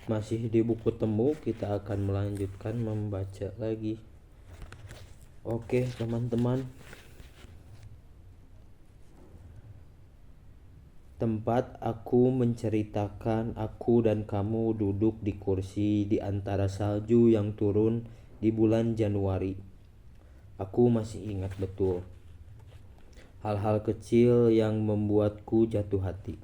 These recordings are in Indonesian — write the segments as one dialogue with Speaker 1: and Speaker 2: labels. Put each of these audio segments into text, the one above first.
Speaker 1: Masih di buku temu, kita akan melanjutkan membaca lagi. Oke teman-teman, tempat aku menceritakan aku dan kamu duduk di kursi di antara salju yang turun di bulan Januari. Aku masih ingat betul hal-hal kecil yang membuatku jatuh hati.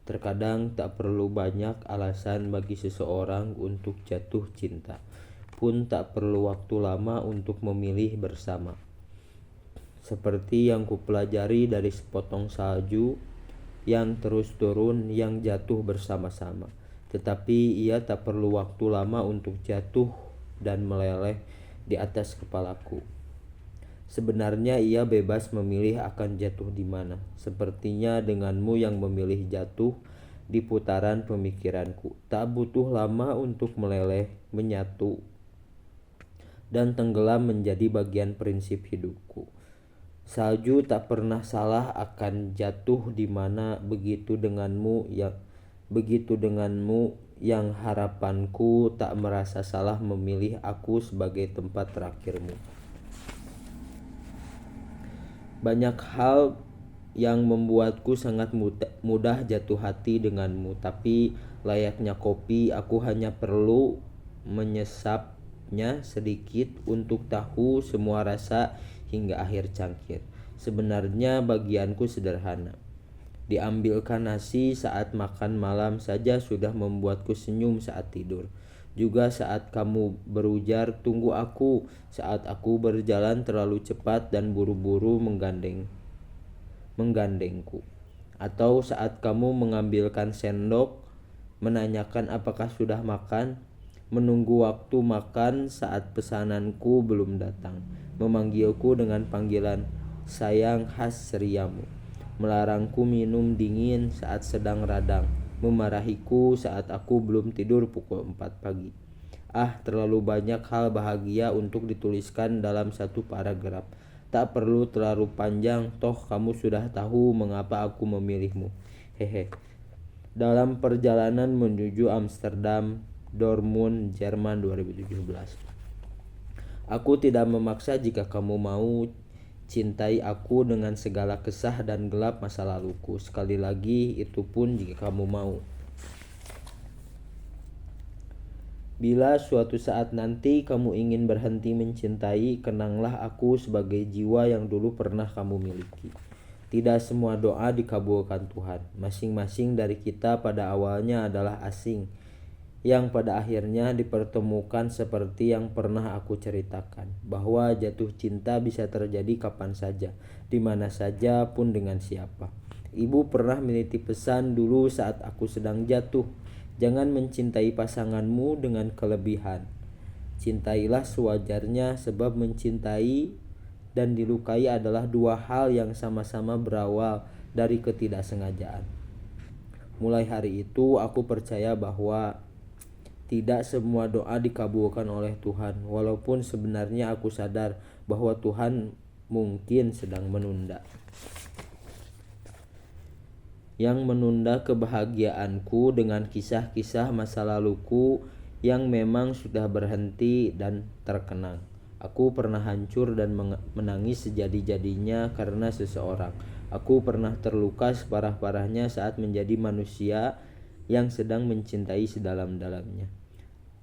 Speaker 1: Terkadang tak perlu banyak alasan bagi seseorang untuk jatuh cinta, pun tak perlu waktu lama untuk memilih bersama. Seperti yang kupelajari dari sepotong salju yang terus turun yang jatuh bersama-sama. Tetapi ia tak perlu waktu lama untuk jatuh dan meleleh di atas kepalaku. Sebenarnya ia bebas memilih akan jatuh di mana. Sepertinya denganmu yang memilih jatuh di putaran pemikiranku. Tak butuh lama untuk meleleh, menyatu, dan tenggelam menjadi bagian prinsip hidupku. Salju tak pernah salah akan jatuh di mana begitu denganmu yang harapanku tak merasa salah memilih aku sebagai tempat terakhirmu. Banyak hal yang membuatku sangat mudah jatuh hati denganmu, tapi layaknya kopi, aku hanya perlu menyesapnya sedikit untuk tahu semua rasa hingga akhir cangkir. Sebenarnya bagianku sederhana. Diambilkan nasi saat makan malam saja sudah membuatku senyum saat tidur. Juga saat kamu berujar tunggu aku, saat aku berjalan terlalu cepat dan buru-buru menggandengku. Atau saat kamu mengambilkan sendok, menanyakan apakah sudah makan, menunggu waktu makan saat pesananku belum datang, memanggilku dengan panggilan sayang khas seriamu, melarangku minum dingin saat sedang radang, memarahiku saat aku belum tidur pukul 4 pagi. Terlalu banyak hal bahagia untuk dituliskan dalam satu paragraf. Tak perlu terlalu panjang, toh kamu sudah tahu mengapa aku memilihmu. Hehe. Dalam perjalanan menuju Amsterdam, Dortmund, Jerman 2017. Aku tidak memaksa jika kamu mau cintai aku dengan segala kesah dan gelap masa laluku. Sekali lagi, itu pun jika kamu mau. Bila suatu saat nanti kamu ingin berhenti mencintai, kenanglah aku sebagai jiwa yang dulu pernah kamu miliki. Tidak semua doa dikabulkan Tuhan. Masing-masing dari kita pada awalnya adalah asing, yang pada akhirnya dipertemukan seperti yang pernah aku ceritakan, bahwa jatuh cinta bisa terjadi kapan saja, di mana saja pun dengan siapa. Ibu pernah menitip pesan dulu saat aku sedang jatuh, jangan mencintai pasanganmu dengan kelebihan. Cintailah sewajarnya, sebab mencintai dan dilukai adalah dua hal yang sama-sama berawal dari ketidaksengajaan. Mulai hari itu aku percaya bahwa tidak semua doa dikabulkan oleh Tuhan, walaupun sebenarnya aku sadar bahwa Tuhan mungkin sedang menunda. Yang menunda kebahagiaanku dengan kisah-kisah masa laluku yang memang sudah berhenti dan terkenang. Aku pernah hancur dan menangis sejadi-jadinya karena seseorang. Aku pernah terluka separah-parahnya saat menjadi manusia yang sedang mencintai sedalam-dalamnya.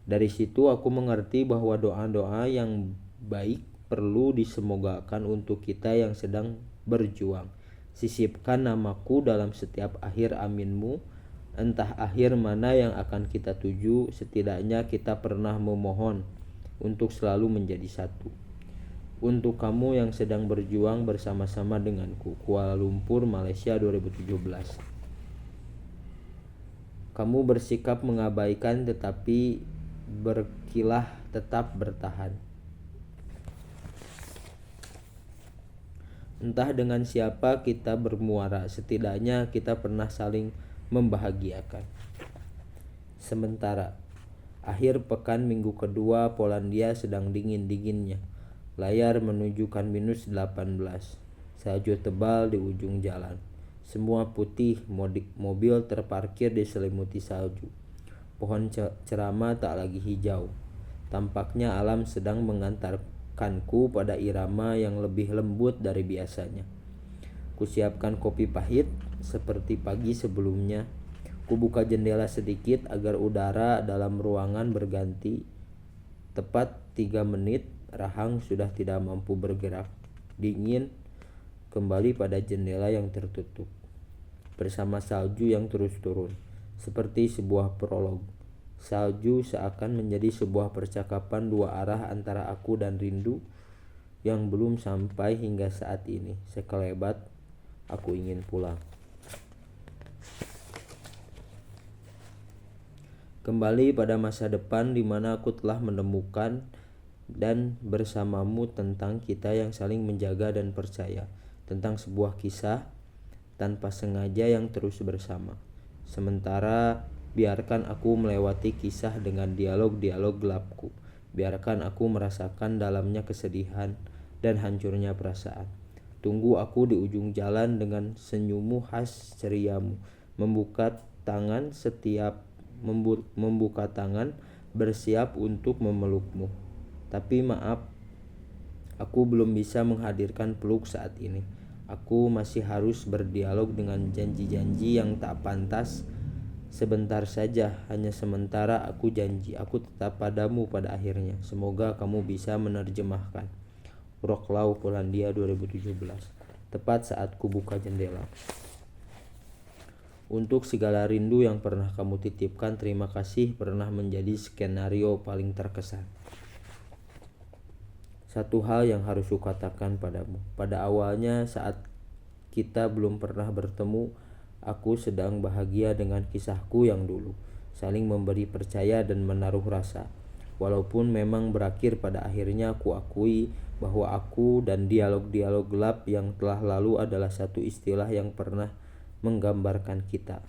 Speaker 1: Dari situ aku mengerti bahwa doa-doa yang baik perlu disemogakan untuk kita yang sedang berjuang. Sisipkan namaku dalam setiap akhir aminmu. Entah akhir mana yang akan kita tuju, setidaknya kita pernah memohon untuk selalu menjadi satu. Untuk kamu yang sedang berjuang bersama-sama denganku. Kuala Lumpur, Malaysia 2017. Kamu bersikap mengabaikan, tetapi berkilah tetap bertahan. Entah dengan siapa kita bermuara, setidaknya kita pernah saling membahagiakan. Sementara akhir pekan minggu kedua, Polandia sedang dingin-dinginnya. Layar menunjukkan minus 18. Salju tebal di ujung jalan. Semua putih, mobil terparkir diselimuti salju. Pohon cerama tak lagi hijau. Tampaknya alam sedang mengantarkanku pada irama yang lebih lembut dari biasanya. Kusiapkan kopi pahit seperti pagi sebelumnya. Kubuka jendela sedikit agar udara dalam ruangan berganti. Tepat 3 menit, rahang sudah tidak mampu bergerak. Dingin kembali pada jendela yang tertutup. Bersama salju yang terus turun. Seperti sebuah prolog. Salju seakan menjadi sebuah percakapan dua arah antara aku dan rindu yang belum sampai hingga saat ini. Sekelebat aku ingin pulang. Kembali pada masa depan di mana aku telah menemukan dan bersamamu tentang kita yang saling menjaga dan percaya. Tentang sebuah kisah tanpa sengaja yang terus bersama. Sementara biarkan aku melewati kisah dengan dialog-dialog gelapku. Biarkan aku merasakan dalamnya kesedihan dan hancurnya perasaan. Tunggu aku di ujung jalan dengan senyummu khas ceriamu. Membuka tangan bersiap untuk memelukmu. Tapi maaf, aku belum bisa menghadirkan peluk saat ini. Aku masih harus berdialog dengan janji-janji yang tak pantas. Sebentar saja, hanya sementara aku janji, aku tetap padamu pada akhirnya. Semoga kamu bisa menerjemahkan. Wrocław, Polandia 2017. Tepat saat ku buka jendela. Untuk segala rindu yang pernah kamu titipkan, terima kasih pernah menjadi skenario paling terkesan. Satu hal yang harus kukatakan padamu. Pada awalnya saat kita belum pernah bertemu, aku sedang bahagia dengan kisahku yang dulu. Saling memberi percaya dan menaruh rasa. Walaupun memang berakhir pada akhirnya, aku akui bahwa aku dan dialog-dialog gelap yang telah lalu adalah satu istilah yang pernah menggambarkan kita.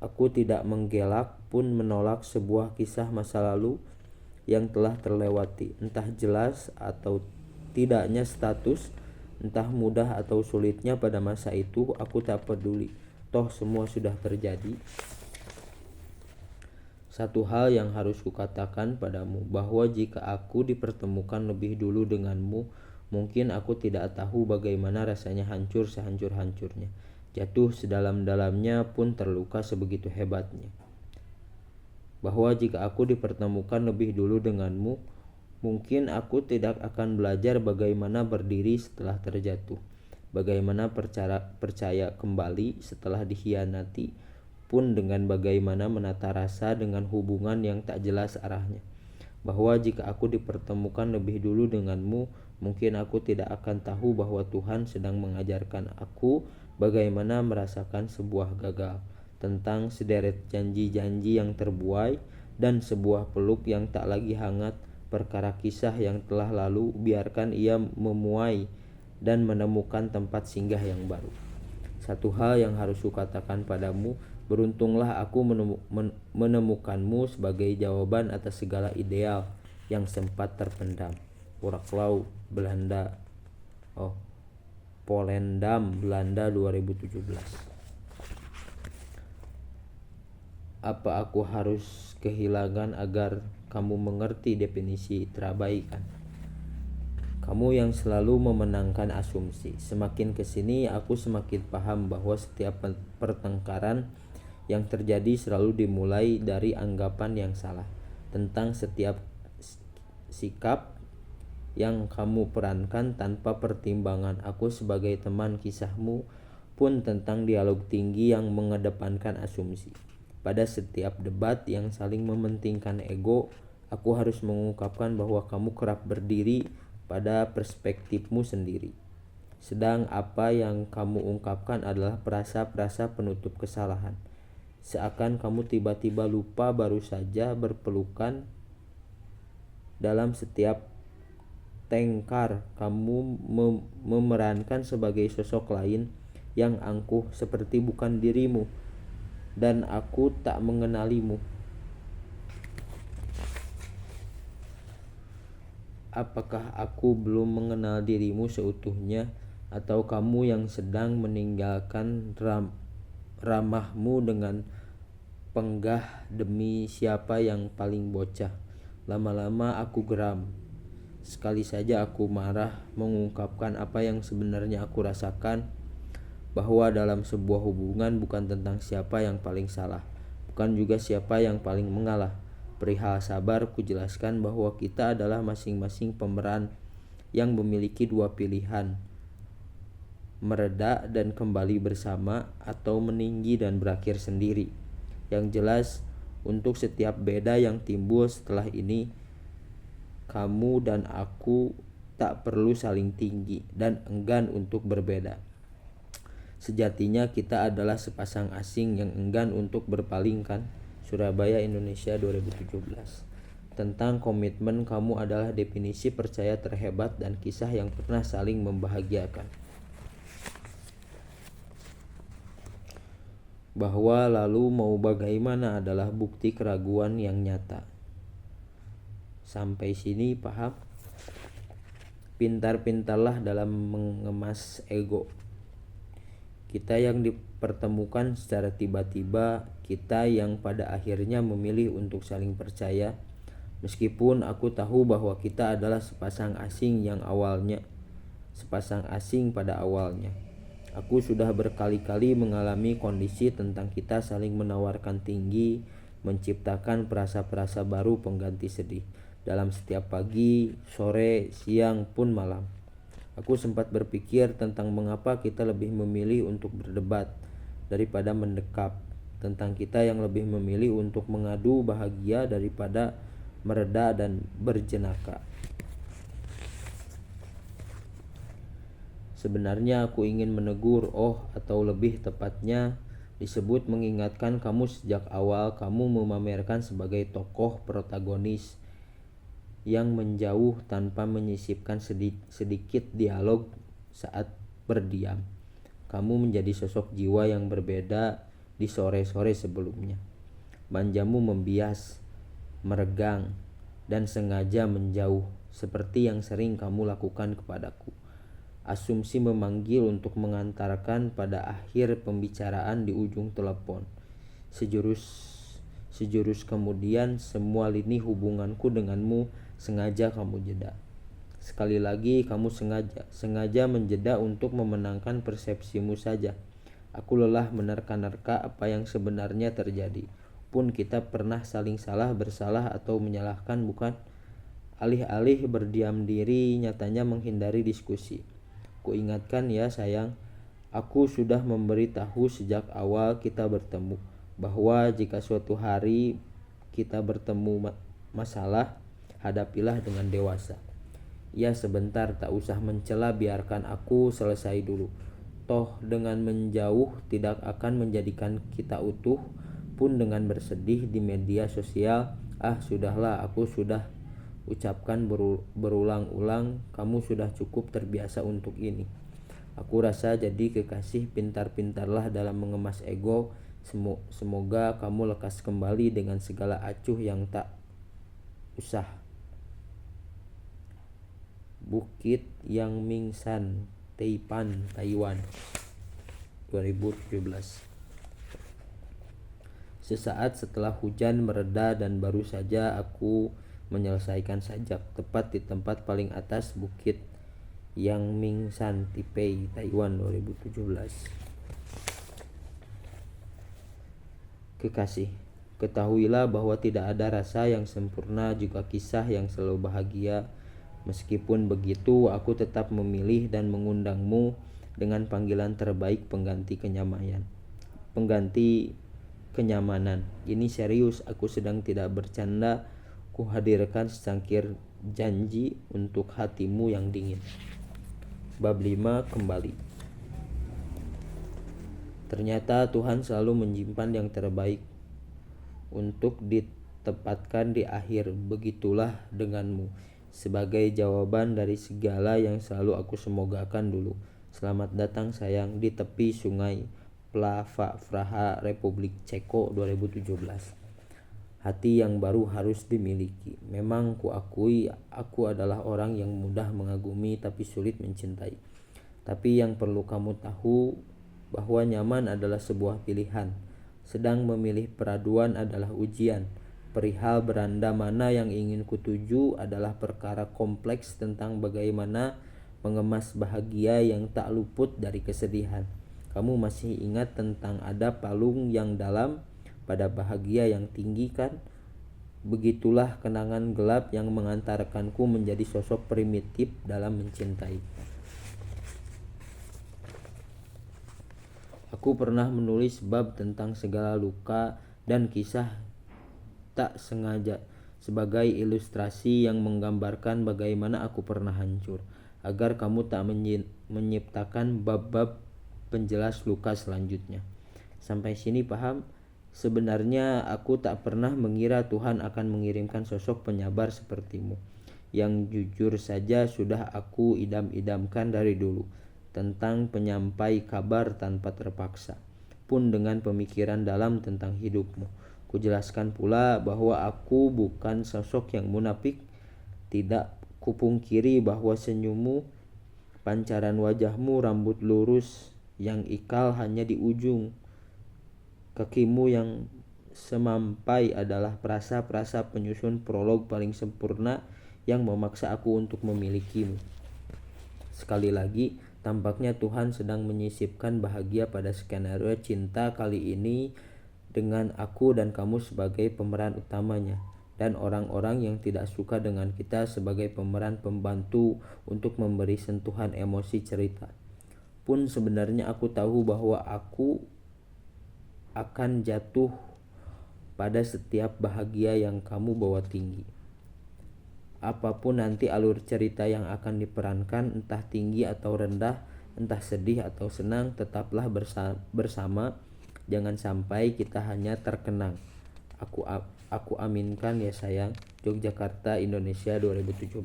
Speaker 1: Aku tidak menggelak pun menolak sebuah kisah masa lalu yang telah terlewati. Entah jelas atau tidaknya status, entah mudah atau sulitnya pada masa itu, aku tak peduli. Toh semua sudah terjadi. Satu hal yang harus kukatakan padamu, bahwa jika aku dipertemukan lebih dulu denganmu, mungkin aku tidak tahu bagaimana rasanya hancur sehancur-hancurnya. Jatuh sedalam-dalamnya pun terluka sebegitu hebatnya. Bahwa jika aku dipertemukan lebih dulu denganmu, mungkin aku tidak akan belajar bagaimana berdiri setelah terjatuh, bagaimana percaya kembali setelah dikhianati, pun dengan bagaimana menata rasa dengan hubungan yang tak jelas arahnya. Bahwa jika aku dipertemukan lebih dulu denganmu, mungkin aku tidak akan tahu bahwa Tuhan sedang mengajarkan aku bagaimana merasakan sebuah gagal, tentang sederet janji-janji yang terbuai dan sebuah peluk yang tak lagi hangat, perkara kisah yang telah lalu, biarkan ia memuai dan menemukan tempat singgah yang baru. Satu hal yang harus kukatakan padamu, beruntunglah aku menemukanmu sebagai jawaban atas segala ideal yang sempat terpendam. Wrocław, Polendam, Belanda 2017. Apa aku harus kehilangan agar kamu mengerti definisi terabaikan? Kamu yang selalu memenangkan asumsi. Semakin kesini aku semakin paham bahwa setiap pertengkaran yang terjadi selalu dimulai dari anggapan yang salah. Tentang setiap sikap yang kamu perankan tanpa pertimbangan aku sebagai teman kisahmu, pun tentang dialog tinggi yang mengedepankan asumsi. Pada setiap debat yang saling mementingkan ego, aku harus mengungkapkan bahwa kamu kerap berdiri pada perspektifmu sendiri. Sedang apa yang kamu ungkapkan adalah perasa-perasa penutup kesalahan. Seakan kamu tiba-tiba lupa baru saja berpelukan dalam setiap tengkar. Kamu memerankan sebagai sosok lain yang angkuh seperti bukan dirimu. Dan aku tak mengenalimu. Apakah aku belum mengenal dirimu seutuhnya, atau kamu yang sedang meninggalkan ramahmu dengan terpenggah demi siapa yang paling bocah. Lama-lama aku geram. Sekali saja aku marah mengungkapkan apa yang sebenarnya aku rasakan, bahwa dalam sebuah hubungan bukan tentang siapa yang paling salah, bukan juga siapa yang paling mengalah. Perihal sabar, ku jelaskan bahwa kita adalah masing-masing pemeran yang memiliki dua pilihan, mereda dan kembali bersama, atau meninggi dan berakhir sendiri. Yang jelas, untuk setiap beda yang timbul setelah ini, kamu dan aku tak perlu saling tinggi dan enggan untuk berbeda. Sejatinya kita adalah sepasang asing yang enggan untuk berpalingkan. Surabaya, Indonesia 2017. Tentang komitmen, kamu adalah definisi percaya terhebat dan kisah yang pernah saling membahagiakan. Bahwa lalu mau bagaimana adalah bukti keraguan yang nyata. Sampai sini paham? Pintar-pintarlah dalam mengemas ego. Kita yang dipertemukan secara tiba-tiba, kita yang pada akhirnya memilih untuk saling percaya. Meskipun aku tahu bahwa kita adalah sepasang asing pada awalnya. Aku sudah berkali-kali mengalami kondisi tentang kita saling menawarkan tinggi, menciptakan perasa-perasa baru pengganti sedih dalam setiap pagi, sore, siang pun malam. Aku sempat berpikir tentang mengapa kita lebih memilih untuk berdebat daripada mendekap, tentang kita yang lebih memilih untuk mengadu bahagia daripada mereda dan berjenaka. Sebenarnya aku ingin menegur, atau lebih tepatnya disebut mengingatkan kamu sejak awal kamu memamerkan sebagai tokoh protagonis yang menjauh tanpa menyisipkan sedikit dialog saat berdiam. Kamu menjadi sosok jiwa yang berbeda di sore-sore sebelumnya. Manjamu membias, meregang, dan sengaja menjauh seperti yang sering kamu lakukan kepadaku. Asumsi memanggil untuk mengantarkan pada akhir pembicaraan di ujung telepon. Sejurus kemudian semua lini hubunganku denganmu sengaja kamu jeda. Sekali lagi kamu sengaja menjeda untuk memenangkan persepsimu saja. Aku lelah menerka-nerka apa yang sebenarnya terjadi. Pun kita pernah saling bersalah atau menyalahkan, bukan? Alih-alih berdiam diri, nyatanya menghindari diskusi. Ku ingatkan ya sayang, aku sudah memberitahu sejak awal kita bertemu bahwa jika suatu hari kita bertemu masalah, hadapilah dengan dewasa. Ya sebentar, tak usah mencela, biarkan aku selesai dulu. Toh dengan menjauh tidak akan menjadikan kita utuh. Pun dengan bersedih di media sosial, sudahlah, aku sudah ucapkan berulang-ulang, kamu sudah cukup terbiasa untuk ini. Aku rasa jadi kekasih, pintar-pintarlah dalam mengemas ego. Semoga kamu lekas kembali dengan segala acuh yang tak usah. Bukit Yang Mingsan, Taipan, Taiwan, 2017. Sesaat setelah hujan mereda dan baru saja aku menyelesaikan sajak, tepat di tempat paling atas Bukit Yang Mingsan, Taipei, Taiwan, 2017. Kekasih, ketahuilah bahwa tidak ada rasa yang sempurna juga kisah yang selalu bahagia. Meskipun begitu, aku tetap memilih dan mengundangmu dengan panggilan terbaik pengganti kenyamanan. Ini serius, aku sedang tidak bercanda. Ku hadirkan secangkir janji untuk hatimu yang dingin. Bab 5, kembali. Ternyata Tuhan selalu menyimpan yang terbaik untuk ditempatkan di akhir. Begitulah denganmu. Sebagai jawaban dari segala yang selalu aku semogakan dulu. Selamat datang sayang di tepi sungai Plava, Praha, Republik Ceko, 2017. Hati yang baru harus dimiliki. Memang kuakui aku adalah orang yang mudah mengagumi tapi sulit mencintai. Tapi yang perlu kamu tahu bahwa nyaman adalah sebuah pilihan. Sedang memilih peraduan adalah ujian. Perihal beranda mana yang ingin kutuju adalah perkara kompleks tentang bagaimana mengemas bahagia yang tak luput dari kesedihan. Kamu masih ingat tentang ada palung yang dalam pada bahagia yang tinggi kan? Begitulah kenangan gelap yang mengantarkanku menjadi sosok primitif dalam mencintai. Aku pernah menulis bab tentang segala luka dan kisah tak sengaja sebagai ilustrasi yang menggambarkan bagaimana aku pernah hancur, agar kamu tak menciptakan bab-bab penjelas luka selanjutnya. Sampai sini paham? Sebenarnya aku tak pernah mengira Tuhan akan mengirimkan sosok penyabar sepertimu, yang jujur saja sudah aku idam-idamkan dari dulu, tentang penyampai kabar tanpa terpaksa, pun dengan pemikiran dalam tentang hidupmu. Kujelaskan pula bahwa aku bukan sosok yang munafik. Tidak kupungkiri bahwa senyummu, pancaran wajahmu, rambut lurus yang ikal hanya di ujung kakimu yang semampai adalah perasa-perasa penyusun prolog paling sempurna yang memaksa aku untuk memilikimu. Sekali lagi, tampaknya Tuhan sedang menyisipkan bahagia pada skenario cinta kali ini dengan aku dan kamu sebagai pemeran utamanya, dan orang-orang yang tidak suka dengan kita sebagai pemeran pembantu untuk memberi sentuhan emosi cerita. Pun sebenarnya aku tahu bahwa aku akan jatuh pada setiap bahagia yang kamu bawa tinggi. Apapun nanti alur cerita yang akan diperankan, entah tinggi atau rendah, entah sedih atau senang, tetaplah bersama. Jangan sampai kita hanya terkenang. Aku aminkan ya sayang. Yogyakarta, Indonesia 2018.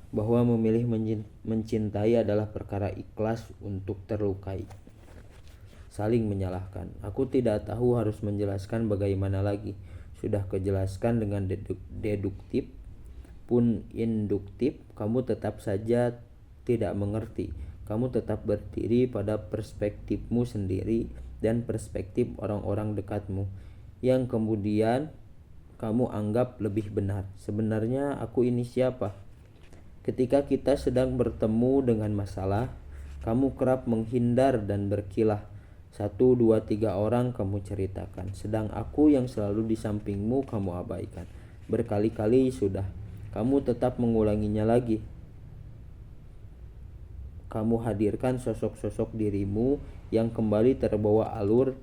Speaker 1: Bahwa memilih mencintai adalah perkara ikhlas untuk terlukai. Saling menyalahkan. Aku tidak tahu harus menjelaskan bagaimana lagi. Sudah kejelaskan dengan deduktif pun induktif, kamu tetap saja tidak mengerti. Kamu tetap berdiri pada perspektifmu sendiri dan perspektif orang-orang dekatmu, yang kemudian kamu anggap lebih benar. Sebenarnya aku ini siapa? Ketika kita sedang bertemu dengan masalah, kamu kerap menghindar dan berkilah. 1, 2, 3 orang kamu ceritakan, sedang aku yang selalu di sampingmu kamu abaikan. Berkali-kali sudah, kamu tetap mengulanginya lagi. Kamu hadirkan sosok-sosok dirimu yang kembali terbawa alur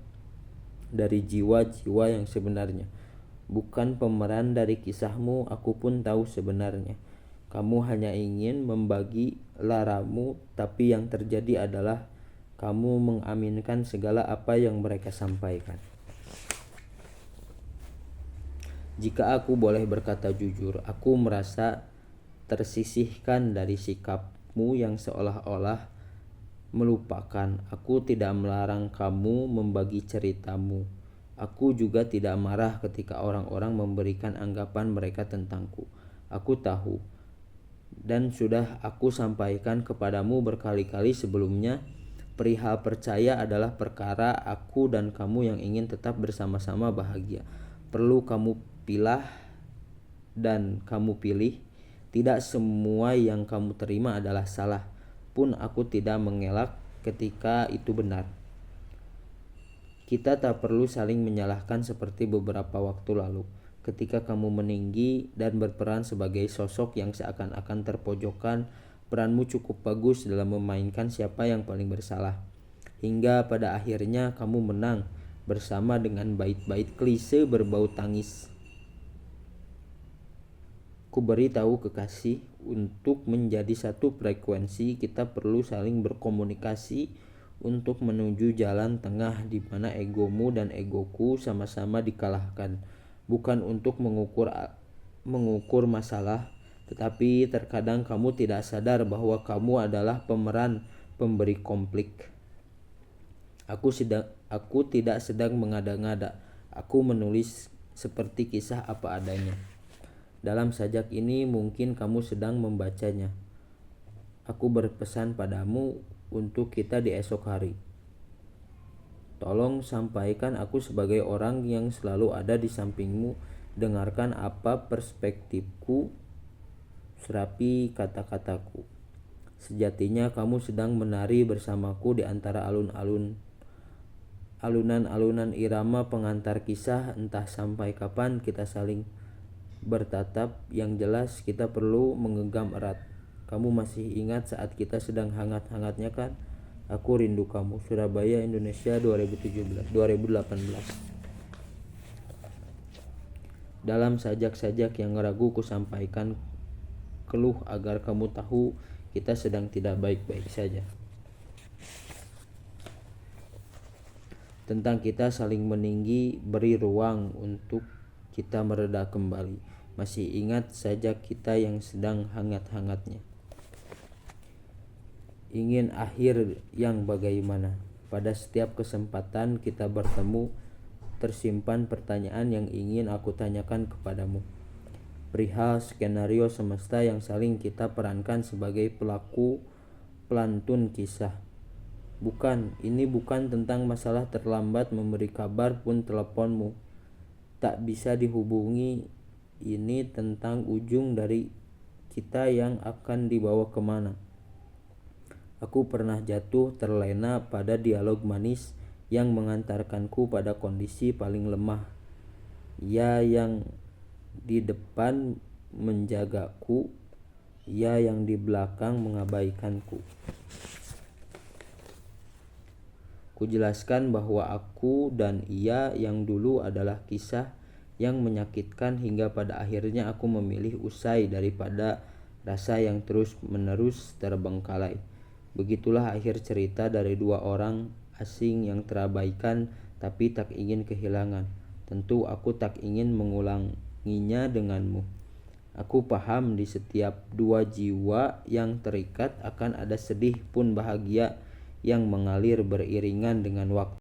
Speaker 1: dari jiwa-jiwa yang sebenarnya. Bukan pemeran dari kisahmu, aku pun tahu sebenarnya. Kamu hanya ingin membagi laramu, tapi yang terjadi adalah kamu mengaminkan segala apa yang mereka sampaikan. Jika aku boleh berkata jujur, aku merasa tersisihkan dari sikapmu yang seolah-olah melupakan. Aku tidak melarang kamu membagi ceritamu. Aku juga tidak marah ketika orang-orang memberikan anggapan mereka tentangku. Aku tahu, dan sudah aku sampaikan kepadamu berkali-kali sebelumnya, perihal percaya adalah perkara aku dan kamu yang ingin tetap bersama-sama bahagia. Perlu kamu pilah dan kamu pilih. Tidak semua yang kamu terima adalah salah, pun aku tidak mengelak ketika itu benar. Kita tak perlu saling menyalahkan seperti beberapa waktu lalu, ketika kamu meninggi dan berperan sebagai sosok yang seakan-akan terpojokkan. Peranmu cukup bagus dalam memainkan siapa yang paling bersalah, hingga pada akhirnya kamu menang bersama dengan bait-bait klise berbau tangis. Ku beritahu kekasih, untuk menjadi satu frekuensi kita perlu saling berkomunikasi untuk menuju jalan tengah di mana egomu dan egoku sama-sama dikalahkan. Bukan untuk mengukur masalah, tetapi terkadang kamu tidak sadar bahwa kamu adalah pemeran pemberi konflik. Aku tidak sedang mengada-ngada. Aku menulis seperti kisah apa adanya. Dalam sajak ini mungkin kamu sedang membacanya. Aku berpesan padamu untuk kita di esok hari. Tolong sampaikan aku sebagai orang yang selalu ada di sampingmu. Dengarkan apa perspektifku, serapi kata-kataku. Sejatinya kamu sedang menari bersamaku di antara alunan-alunan irama pengantar kisah. Entah sampai kapan kita saling bertatap. Yang jelas kita perlu menggenggam erat. Kamu masih ingat saat kita sedang hangat-hangatnya kan? Aku rindu kamu. Surabaya, Indonesia, 2018. Dalam sajak-sajak yang ragu ku sampaikan keluh agar kamu tahu kita sedang tidak baik-baik saja. Tentang kita saling meninggi, beri ruang untuk kita mereda kembali. Masih ingat sajak kita yang sedang hangat-hangatnya. Ingin akhir yang bagaimana? Pada setiap kesempatan kita bertemu, tersimpan pertanyaan yang ingin aku tanyakan kepadamu. Perihal skenario semesta yang saling kita perankan sebagai pelaku pelantun kisah. Ini bukan tentang masalah terlambat memberi kabar pun teleponmu tak bisa dihubungi. Ini tentang ujung dari kita yang akan dibawa kemana. Aku pernah jatuh terlena pada dialog manis yang mengantarkanku pada kondisi paling lemah. Ya yang di depan menjagaku, ya yang di belakang mengabaikanku. Kujelaskan bahwa aku dan ia yang dulu adalah kisah yang menyakitkan hingga pada akhirnya aku memilih usai daripada rasa yang terus-menerus terbengkalai. Begitulah akhir cerita dari dua orang asing yang terabaikan tapi tak ingin kehilangan. Tentu aku tak ingin mengulanginya denganmu. Aku paham di setiap dua jiwa yang terikat akan ada sedih pun bahagia yang mengalir beriringan dengan waktu.